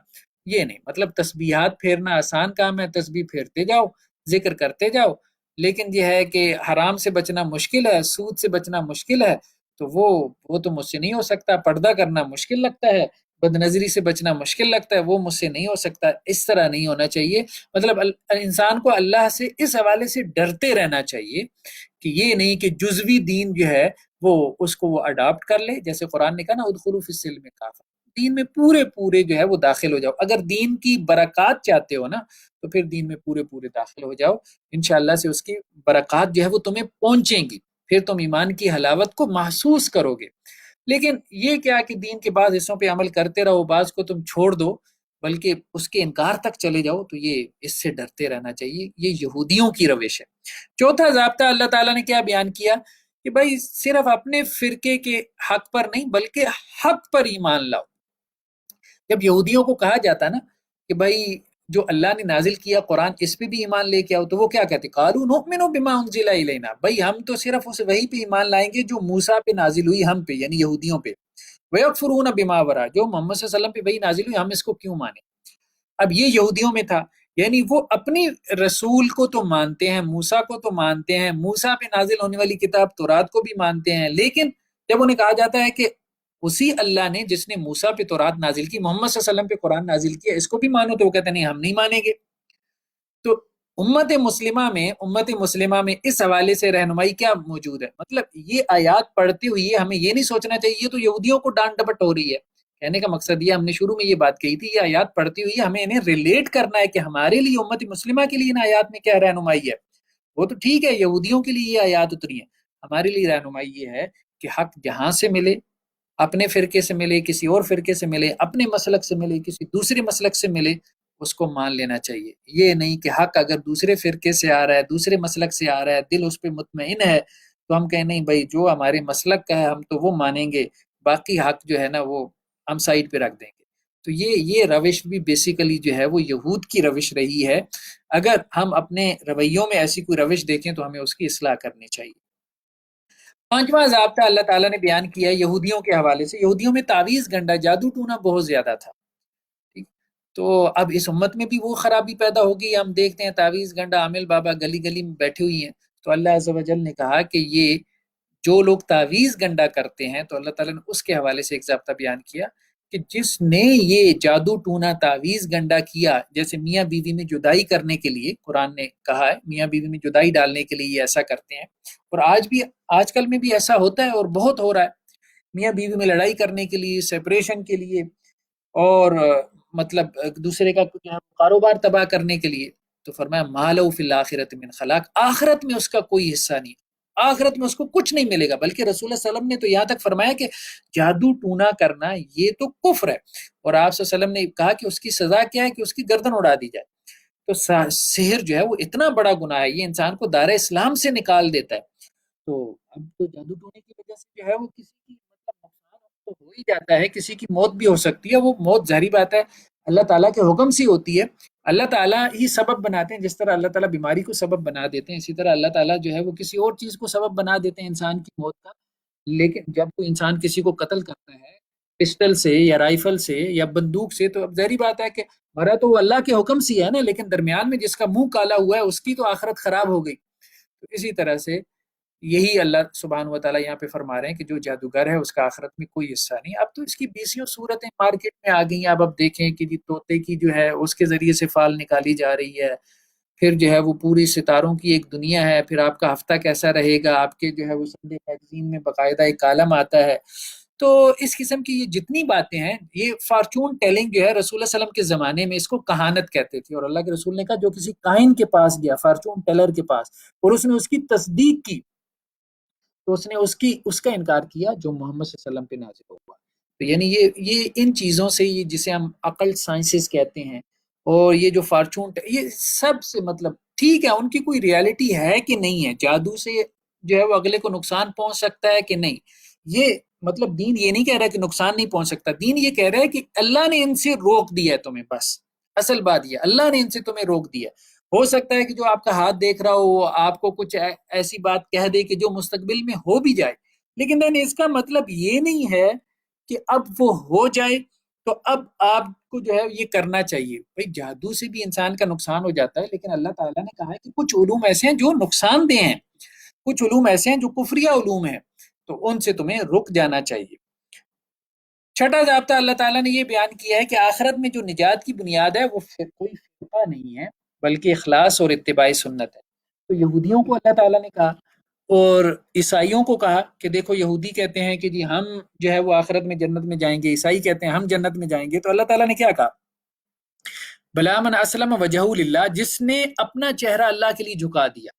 یہ نہیں، مطلب تسبیحات پھیرنا آسان کام ہے، تسبیح پھیرتے جاؤ، ذکر کرتے جاؤ، لیکن یہ ہے کہ حرام سے بچنا مشکل ہے، سود سے بچنا مشکل ہے، تو وہ تو مجھ سے نہیں ہو سکتا، پردہ کرنا مشکل لگتا ہے، بد نظری سے بچنا مشکل لگتا ہے، وہ مجھ سے نہیں ہو سکتا۔ اس طرح نہیں ہونا چاہیے، مطلب انسان کو اللہ سے اس حوالے سے ڈرتے رہنا چاہیے کہ یہ نہیں کہ جزوی دین جو ہے وہ اس کو وہ اڈاپٹ کر لے، جیسے قرآن نے کہا نا ادخلوا فی السلم کافہ، دین میں پورے پورے جو ہے وہ داخل ہو جاؤ، اگر دین کی برکات چاہتے ہو نا تو پھر دین میں پورے پورے داخل ہو جاؤ، انشاءاللہ سے اس کی برکات جو ہے وہ تمہیں پہنچیں گی، پھر تم ایمان کی حلاوت کو محسوس کرو گے۔ لیکن یہ کیا کہ دین کے بعض حصوں پہ عمل کرتے رہو، بعض کو تم چھوڑ دو، بلکہ اس کے انکار تک چلے جاؤ، تو یہ اس سے ڈرتے رہنا چاہیے، یہ یہودیوں کی روش ہے۔ چوتھا ضابطہ اللہ تعالیٰ نے کیا بیان کیا کہ بھائی صرف اپنے فرقے کے حق پر نہیں بلکہ حق پر ایمان لاؤ۔ جب یہودیوں کو کہا جاتا نا کہ بھائی جو اللہ نے نازل کیا قرآن اس پہ بھی ایمان لے کے آؤ، تو وہ کیا کہتے؟ قالوا نؤمن بما انزل الینا، بھائی ہم تو صرف اس وحی پہ ایمان لائیں گے جو موسیٰ پہ نازل ہوئی ہم پہ، یعنی یہودیوں پہ، ویکفرون بما وراء، جو محمد صلی اللہ علیہ وسلم پہ وحی نازل ہوئی ہم اس کو کیوں مانیں۔ اب یہ یہودیوں میں تھا، یعنی وہ اپنی رسول کو تو مانتے ہیں، موسیٰ کو تو مانتے ہیں، موسیٰ پہ نازل ہونے والی کتاب تورات کو بھی مانتے ہیں، لیکن جب انہیں کہا جاتا ہے کہ اسی اللہ نے جس نے موسیٰ پہ تورات نازل کی محمد صلی اللہ علیہ وسلم پہ قرآن نازل کیا، اس کو بھی مانو، تو وہ کہتے ہیں نہیں ہم نہیں مانیں گے۔ تو امت مسلمہ میں اس حوالے سے رہنمائی کیا موجود ہے؟ مطلب یہ آیات پڑھتے ہوئے ہمیں یہ نہیں سوچنا چاہیے تو یہودیوں کو ڈانٹ ڈپٹ ہو رہی ہے، کہنے کا مقصد یہ، ہم نے شروع میں یہ بات کہی تھی، یہ آیات پڑھتی ہوئی ہمیں انہیں ریلیٹ کرنا ہے کہ ہمارے لیے امت مسلمہ کے لیے ان آیات میں کیا رہنمائی ہے۔ وہ تو ٹھیک ہے یہودیوں کے لیے یہ آیات اتری ہیں، ہمارے لیے رہنمائی یہ ہے کہ حق جہاں سے ملے اپنے فرقے سے ملے، کسی اور فرقے سے ملے، اپنے مسلک سے ملے، کسی دوسرے مسلک سے ملے، اس کو مان لینا چاہیے۔ یہ نہیں کہ حق اگر دوسرے فرقے سے آ رہا ہے، دوسرے مسلک سے آ رہا ہے، دل اس پہ مطمئن ہے، تو ہم کہیں نہیں بھائی جو ہمارے مسلک کا ہے ہم تو وہ مانیں گے، باقی حق جو ہے نا وہ ہم سائڈ پہ رکھ دیں گے۔ تو یہ روش بھی بیسیکلی جو ہے وہ یہود کی روش رہی ہے۔ اگر ہم اپنے رویوں میں ایسی کوئی روش دیکھیں تو ہمیں اس کی اصلاح کرنی چاہیے۔ پانچواں ضابطہ اللہ تعالیٰ نے بیان کیا ہے یہودیوں کے حوالے سے۔ یہودیوں میں تعویذ گنڈا، جادو ٹونا بہت زیادہ تھا، ٹھیک؟ تو اب اس امت میں بھی وہ خرابی پیدا ہوگی۔ ہم دیکھتے ہیں تعویذ گنڈا عامل بابا گلی گلی میں بیٹھے ہوئی ہیں۔ تو اللہ عز و جل نے کہا کہ یہ جو لوگ تعویذ گنڈا کرتے ہیں، تو اللہ تعالیٰ نے اس کے حوالے سے ایک ضابطہ بیان کیا کہ جس نے یہ جادو ٹونا تعویذ گنڈا کیا، جیسے میاں بیوی میں جدائی کرنے کے لیے قرآن نے کہا ہے میاں بیوی میں جدائی ڈالنے کے لیے یہ ایسا کرتے ہیں، اور آج کل میں بھی ایسا ہوتا ہے اور بہت ہو رہا ہے، میاں بیوی میں لڑائی کرنے کے لیے، سیپریشن کے لیے، اور مطلب دوسرے کا کاروبار تباہ کرنے کے لیے۔ تو فرمایا ما لہ فی الآخرۃ من خلاق، آخرت میں اس کا کوئی حصہ نہیں، آخرت میں اس کو کچھ نہیں ملے گا۔ بلکہ رسول اللہ صلی اللہ علیہ وسلم نے تو یہاں تک فرمایا کہ جادو ٹونا کرنا یہ تو کفر ہے، اور آپ صلی اللہ علیہ وسلم نے کہا کہ اس کی سزا کیا ہے کہ اس کی گردن اڑا دی جائے۔ تو سحر جو ہے وہ اتنا بڑا گناہ ہے، یہ انسان کو دائرہ اسلام سے نکال دیتا ہے۔ تو اب تو جادو ٹونے کی وجہ سے جو ہے وہ کسی کی مطلب نقصان تو ہو ہی جاتا ہے، کسی کی موت بھی ہو سکتی ہے، وہ موت ظاہری بات ہے اللہ تعالیٰ کے حکم سے ہوتی ہے، اللہ تعالیٰ ہی سبب بناتے ہیں۔ جس طرح اللہ تعالیٰ بیماری کو سبب بنا دیتے ہیں، اسی طرح اللہ تعالیٰ جو ہے وہ کسی اور چیز کو سبب بنا دیتے ہیں انسان کی موت کا۔ لیکن جب کوئی انسان کسی کو قتل کرتا ہے پسٹل سے یا رائفل سے یا بندوق سے، تو اب ظاہری بات ہے کہ مرا تو وہ اللہ کے حکم سے ہے نا، لیکن درمیان میں جس کا منہ کالا ہوا ہے اس کی تو آخرت خراب ہو گئی۔ تو اسی طرح سے یہی اللہ سبحانہ و تعالیٰ یہاں پہ فرما رہے ہیں کہ جو جادوگر ہے اس کا آخرت میں کوئی حصہ نہیں۔ اب تو اس کی بیسیوں صورتیں مارکیٹ میں آ گئی ہیں۔ اب دیکھیں کہ طوطے کی جو ہے اس کے ذریعے سے فال نکالی جا رہی ہے، پھر جو ہے وہ پوری ستاروں کی ایک دنیا ہے، پھر آپ کا ہفتہ کیسا رہے گا، آپ کے جو ہے وہ سنڈے میگزین میں باقاعدہ ایک کالم آتا ہے۔ تو اس قسم کی یہ جتنی باتیں ہیں، یہ فارچون ٹیلنگ جو ہے رسول اللہ صلی اللہ علیہ وسلم کے زمانے میں اس کو کہانت کہتے تھے، اور اللہ کے رسول نے کہا جو کسی کاہن کے پاس گیا، فارچون ٹیلر کے پاس، اور اس نے اس کی تصدیق کی، تو اس نے اس کا انکار کیا جو محمد صلی اللہ علیہ وسلم پہ نازل ہوا۔ تو یعنی یہ ان چیزوں سے، یہ جسے ہم عقل سائنسز کہتے ہیں، اور یہ جو فارچون یہ سب سے مطلب ٹھیک ہے، ان کی کوئی ریالٹی ہے کہ نہیں ہے، جادو سے جو ہے وہ اگلے کو نقصان پہنچ سکتا ہے کہ نہیں، یہ مطلب دین یہ نہیں کہہ رہا کہ نقصان نہیں پہنچ سکتا، دین یہ کہہ رہا ہے کہ اللہ نے ان سے روک دیا ہے تمہیں، بس اصل بات یہ اللہ نے ان سے تمہیں روک دیا۔ ہو سکتا ہے کہ جو آپ کا ہاتھ دیکھ رہا ہو وہ آپ کو کچھ ایسی بات کہہ دے کہ جو مستقبل میں ہو بھی جائے، لیکن دین اس کا مطلب یہ نہیں ہے کہ اب وہ ہو جائے تو اب آپ کو جو ہے یہ کرنا چاہیے۔ بھائی جادو سے بھی انسان کا نقصان ہو جاتا ہے، لیکن اللہ تعالیٰ نے کہا ہے کہ کچھ علوم ایسے ہیں جو نقصان دہ ہیں، کچھ علوم ایسے ہیں جو کفریہ علوم ہیں، تو ان سے تمہیں رک جانا چاہیے۔ چھٹا ضابطہ اللہ تعالیٰ نے یہ بیان کیا ہے کہ آخرت میں جو نجات کی بنیاد ہے وہ کوئی فرقہ نہیں ہے، بلکہ اخلاص اور اتباع سنت ہے۔ تو یہودیوں کو اللہ تعالیٰ نے کہا، اور عیسائیوں کو کہا کہ دیکھو یہودی کہتے ہیں کہ جی ہم جو ہے وہ آخرت میں جنت میں جائیں گے، عیسائی کہتے ہیں ہم جنت میں جائیں گے۔ تو اللہ تعالیٰ نے کیا کہا؟ بلا من اسلم وجہہ للہ، جس نے اپنا چہرہ اللہ کے لیے جھکا دیا،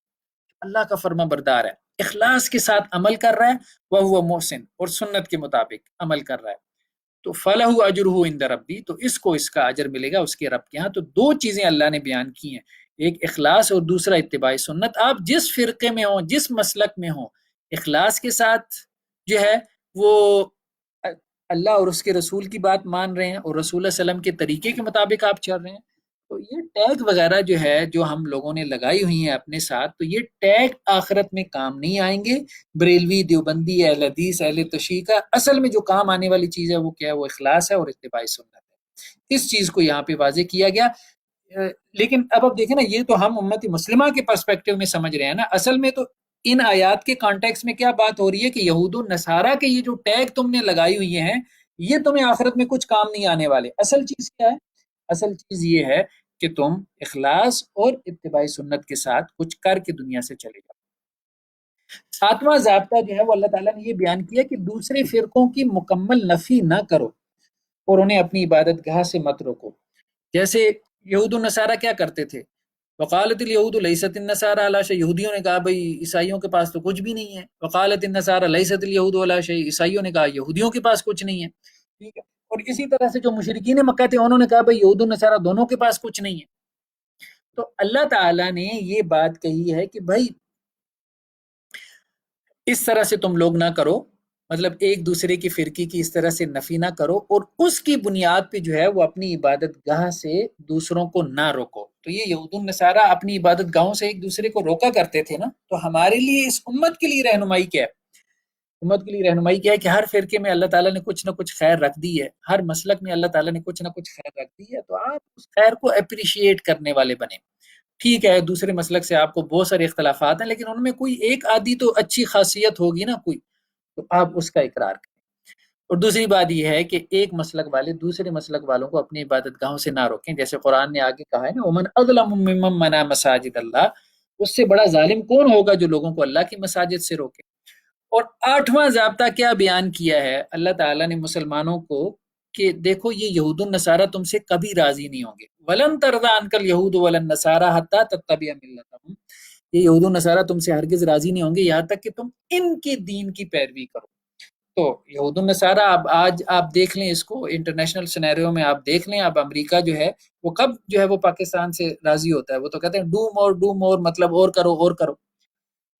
اللہ کا فرما بردار ہے، اخلاص کے ساتھ عمل کر رہا ہے، وہ محسن، اور سنت کے مطابق عمل کر رہا ہے، تو فلہ اجرہ عند ربی، تو اس کو اس کا اجر ملے گا اس کے رب کے ہاں۔ تو دو چیزیں اللہ نے بیان کی ہیں، ایک اخلاص اور دوسرا اتباع سنت۔ آپ جس فرقے میں ہوں، جس مسلک میں ہوں، اخلاص کے ساتھ جو ہے وہ اللہ اور اس کے رسول کی بات مان رہے ہیں، اور رسول اللہ علیہ وسلم کے طریقے کے مطابق آپ چل رہے ہیں، تو یہ ٹیگ وغیرہ جو ہے جو ہم لوگوں نے لگائی ہوئی ہیں اپنے ساتھ، تو یہ ٹیگ آخرت میں کام نہیں آئیں گے۔ بریلوی، دیوبندی، اہل حدیث، اہل تشیع کا اصل میں جو کام آنے والی چیز ہے وہ کیا ہے؟ وہ اخلاص ہے اور اتباع سنت ہے۔ اس چیز کو یہاں پہ واضح کیا گیا۔ لیکن اب دیکھیں نا، یہ تو ہم امت مسلمہ کے پرسپیکٹیو میں سمجھ رہے ہیں نا، اصل میں تو ان آیات کے کانٹیکس میں کیا بات ہو رہی ہے کہ یہود و نصارہ کے یہ جو ٹیگ تم نے لگائی ہوئی ہیں، یہ تمہیں آخرت میں کچھ کام نہیں آنے والے۔ اصل چیز کیا ہے؟ اصل چیز یہ ہے کہ تم اخلاص اور اتباع سنت کے ساتھ کچھ کر کے دنیا سے چلے جاؤ۔ ساتواں ضابطہ جو ہے وہ اللہ تعالیٰ نے یہ بیان کیا کہ دوسرے فرقوں کی مکمل نفی نہ کرو اور انہیں اپنی عبادت گاہ سے مت روکو۔ جیسے یہود و نصارہ کیا کرتے تھے؟ وقالت الیہود لیست النصارى علی شیء، یہودیوں نے کہا بھئی عیسائیوں کے پاس تو کچھ بھی نہیں ہے. وقالت النصارى لیست الیہود علی شیء، عیسائیوں نے کہا یہودیوں کے پاس کچھ نہیں ہے. ٹھیک ہے. اور اسی طرح سے جو مشرکین مکہ تھے انہوں نے کہا بھئی یہود و نصارہ دونوں کے پاس کچھ نہیں ہے. تو اللہ تعالیٰ نے یہ بات کہی ہے کہ بھائی اس طرح سے تم لوگ نہ کرو، مطلب ایک دوسرے کی فرقے کی اس طرح سے نفی نہ کرو، اور اس کی بنیاد پہ جو ہے وہ اپنی عبادت گاہ سے دوسروں کو نہ روکو. تو یہ یہود النصارہ اپنی عبادت گاہوں سے ایک دوسرے کو روکا کرتے تھے نا. تو ہمارے لیے اس امت کے لیے رہنمائی کیا ہے؟ امت کے لیے رہنمائی کیا ہے کہ ہر فرقے میں اللہ تعالیٰ نے کچھ نہ کچھ خیر رکھ دی ہے، ہر مسلک میں اللہ تعالیٰ نے کچھ نہ کچھ خیر رکھ دی ہے. تو آپ اس خیر کو اپریشیٹ کرنے والے بنیں. ٹھیک ہے دوسرے مسلک سے آپ کو بہت سارے اختلافات ہیں، لیکن ان میں کوئی ایک آدھی تو اچھی خاصیت ہوگی نا کوئی، تو آپ اس کا اقرار کریں. اور دوسری بات یہ ہے کہ ایک مسلک والے دوسرے مسلک والوں کو اپنی عبادت گاہوں سے نہ روکیں. جیسے قرآن نے آگے کہا ہے نا ومن اظلم ممن منع مساجد اللہ، اس سے بڑا ظالم کون ہوگا جو لوگوں کو اللہ کی مساجد سے روکے. اور 8واں ضابطہ کیا بیان کیا ہے اللہ تعالیٰ نے مسلمانوں کو کہ دیکھو یہ یہود النصارہ تم سے کبھی راضی نہیں ہوں گے. ولن ترضى عنك اليهود ولا النصارى حتى تتبع ملتهم، یہ یہود النصارہ تم سے ہرگز راضی نہیں ہوں گے یہاں تک کہ تم ان کے دین کی پیروی کرو. تو یہود النصارہ اب آج آپ دیکھ لیں اس کو انٹرنیشنل سینیریو میں آپ دیکھ لیں. اب امریکہ جو ہے وہ کب جو ہے وہ پاکستان سے راضی ہوتا ہے؟ وہ تو کہتے ہیں ڈو مور مطلب اور کرو اور کرو.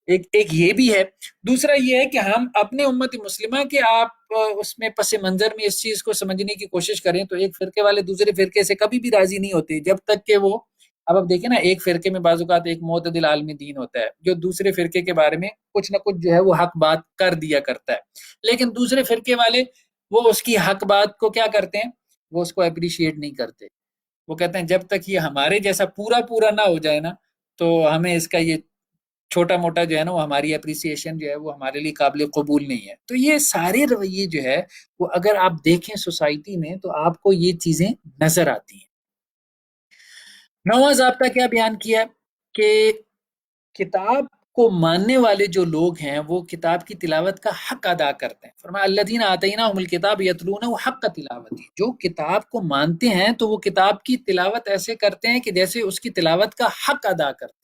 ایک یہ بھی ہے. دوسرا یہ ہے کہ ہم اپنے امت مسلمہ کے آپ اس میں پس منظر میں اس چیز کو سمجھنے کی کوشش کریں تو ایک فرقے والے دوسرے فرقے سے کبھی بھی راضی نہیں ہوتے جب تک کہ وہ، اب آپ دیکھیں نا ایک فرقے میں بعض اوقات ایک معتدل عالمی دین ہوتا ہے جو دوسرے فرقے کے بارے میں کچھ نہ کچھ جو ہے وہ حق بات کر دیا کرتا ہے، لیکن دوسرے فرقے والے وہ اس کی حق بات کو کیا کرتے ہیں، وہ اس کو اپریشیٹ نہیں کرتے. وہ کہتے ہیں جب تک یہ ہمارے جیسا پورا نہ ہو جائے نا تو ہمیں اس کا یہ چھوٹا موٹا جو ہے نا وہ ہماری اپریسیشن جو ہے وہ ہمارے لیے قابل قبول نہیں ہے. تو یہ سارے رویے جو ہے وہ اگر آپ دیکھیں سوسائٹی میں تو آپ کو یہ چیزیں نظر آتی ہیں. 9واں ضابطہ کیا بیان کیا کہ کتاب کو ماننے والے جو لوگ ہیں وہ کتاب کی تلاوت کا حق ادا کرتے ہیں. فرمایا الذین آتیناہم الکتاب یتلونہ حق تلاوتہ، جو کتاب کو مانتے ہیں تو وہ کتاب کی تلاوت ایسے کرتے ہیں کہ جیسے اس کی تلاوت کا حق ادا کرتے ہیں.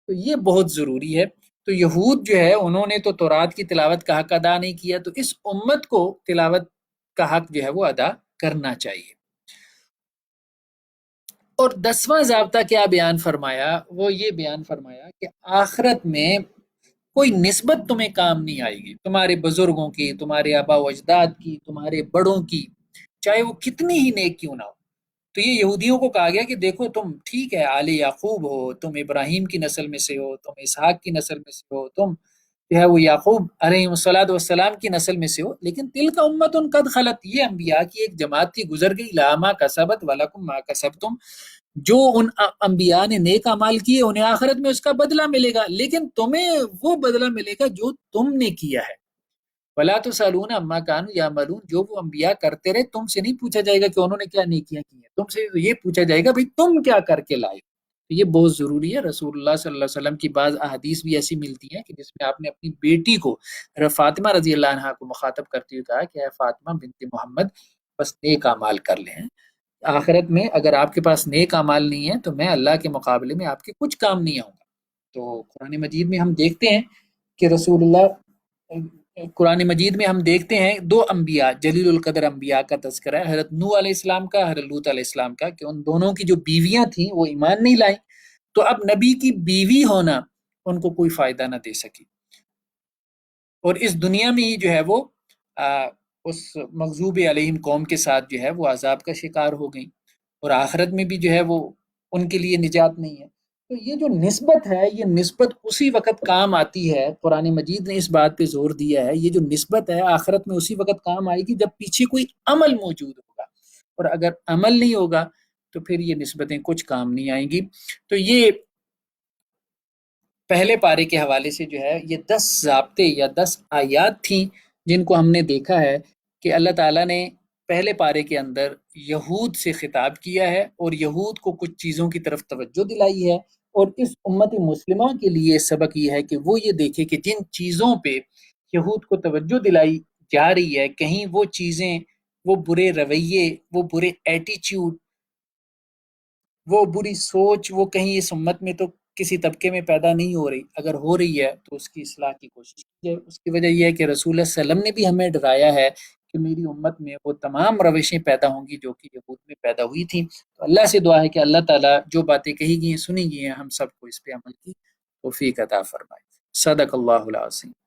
تو یہ بہت ضروری ہے. تو یہود جو ہے انہوں نے تو تورات کی تلاوت کا حق ادا نہیں کیا، تو اس امت کو تلاوت کا حق جو ہے وہ ادا کرنا چاہیے. اور 10واں ضابطہ کیا بیان فرمایا؟ وہ یہ بیان فرمایا کہ آخرت میں کوئی نسبت تمہیں کام نہیں آئے گی، تمہارے بزرگوں کی، تمہارے آبا و اجداد کی، تمہارے بڑوں کی، چاہے وہ کتنی ہی نیک کیوں نہ ہو. تو یہ یہودیوں کو کہا گیا کہ دیکھو تم ٹھیک ہے آل یعقوب ہو، تم ابراہیم کی نسل میں سے ہو، تم اسحاق کی نسل میں سے ہو، تم جو ہے وہ یعقوب علیہ الصلوۃ والسلام کی نسل میں سے ہو، لیکن تلک امت قد خلت، یہ انبیاء کی ایک جماعت تھی گزر گئی، لا ما کسبت ولکم ما کسبتم، جو ان انبیاء نے نیک اعمال کیے انہیں آخرت میں اس کا بدلہ ملے گا، لیکن تمہیں وہ بدلہ ملے گا جو تم نے کیا ہے. ولا تسالون عما كانوا يعملون، جو وہ انبیاء کرتے رہے تم سے نہیں پوچھا جائے گا کہ انہوں نے کیا نیکیاں کی ہیں، تم سے یہ پوچھا جائے گا بھئی تم کیا کر کے لائے. یہ بہت ضروری ہے. رسول اللہ صلی اللہ علیہ وسلم کی بعض احادیث بھی ایسی ملتی ہیں کہ جس میں آپ نے اپنی بیٹی کو فاطمہ رضی اللہ عنہا کو مخاطب کرتے ہوئے کہا کہ اے فاطمہ بنت محمد بس نیک اعمال کر لیں، آخرت میں اگر آپ کے پاس نیک اعمال نہیں ہیں تو میں اللہ کے مقابلے میں آپ کے کچھ کام نہیں آؤں گا. تو قرآن مجید میں ہم دیکھتے ہیں کہ رسول اللہ، قرآن مجید میں ہم دیکھتے ہیں دو انبیاء جلیل القدر انبیاء کا تذکرہ ہے، حضرت نوح علیہ السلام کا، حضرت لوط علیہ السلام کا، کہ ان دونوں کی جو بیویاں تھیں وہ ایمان نہیں لائیں. تو اب نبی کی بیوی ہونا ان کو کوئی فائدہ نہ دے سکی، اور اس دنیا میں ہی جو ہے وہ اس مغضوب علیہم قوم کے ساتھ جو ہے وہ عذاب کا شکار ہو گئیں، اور آخرت میں بھی جو ہے وہ ان کے لیے نجات نہیں ہے. تو یہ جو نسبت ہے یہ نسبت اسی وقت کام آتی ہے، قرآن مجید نے اس بات پہ زور دیا ہے، یہ جو نسبت ہے آخرت میں اسی وقت کام آئے گی جب پیچھے کوئی عمل موجود ہوگا، اور اگر عمل نہیں ہوگا تو پھر یہ نسبتیں کچھ کام نہیں آئیں گی. تو یہ پہلے پارے کے حوالے سے جو ہے یہ 10 ضابطے یا 10 آیات تھیں جن کو ہم نے دیکھا ہے کہ اللہ تعالیٰ نے پہلے پارے کے اندر یہود سے خطاب کیا ہے اور یہود کو کچھ چیزوں کی طرف توجہ دلائی ہے، اور اس امت مسلمہ کے لیے سبق یہ ہے کہ وہ یہ دیکھے کہ جن چیزوں پہ یہود کو توجہ دلائی جا رہی ہے کہیں وہ چیزیں، وہ برے رویے، وہ برے ایٹیچیوڈ وہ بری سوچ وہ کہیں اس امت میں تو کسی طبقے میں پیدا نہیں ہو رہی، اگر ہو رہی ہے تو اس کی اصلاح کی کوشش کیجیے۔ اس کی وجہ یہ ہے کہ رسول اللہ صلی اللہ علیہ وسلم نے بھی ہمیں ڈرایا ہے کہ میری امت میں وہ تمام روشیں پیدا ہوں گی جو کہ یہود میں پیدا ہوئی تھیں۔ تو اللہ سے دعا ہے کہ اللہ تعالیٰ جو باتیں کہی گئی ہیں سنی گئی ہیں ہم سب کو اس پہ عمل کی توفیق عطا فرمائے۔ صدق اللہ العظیم۔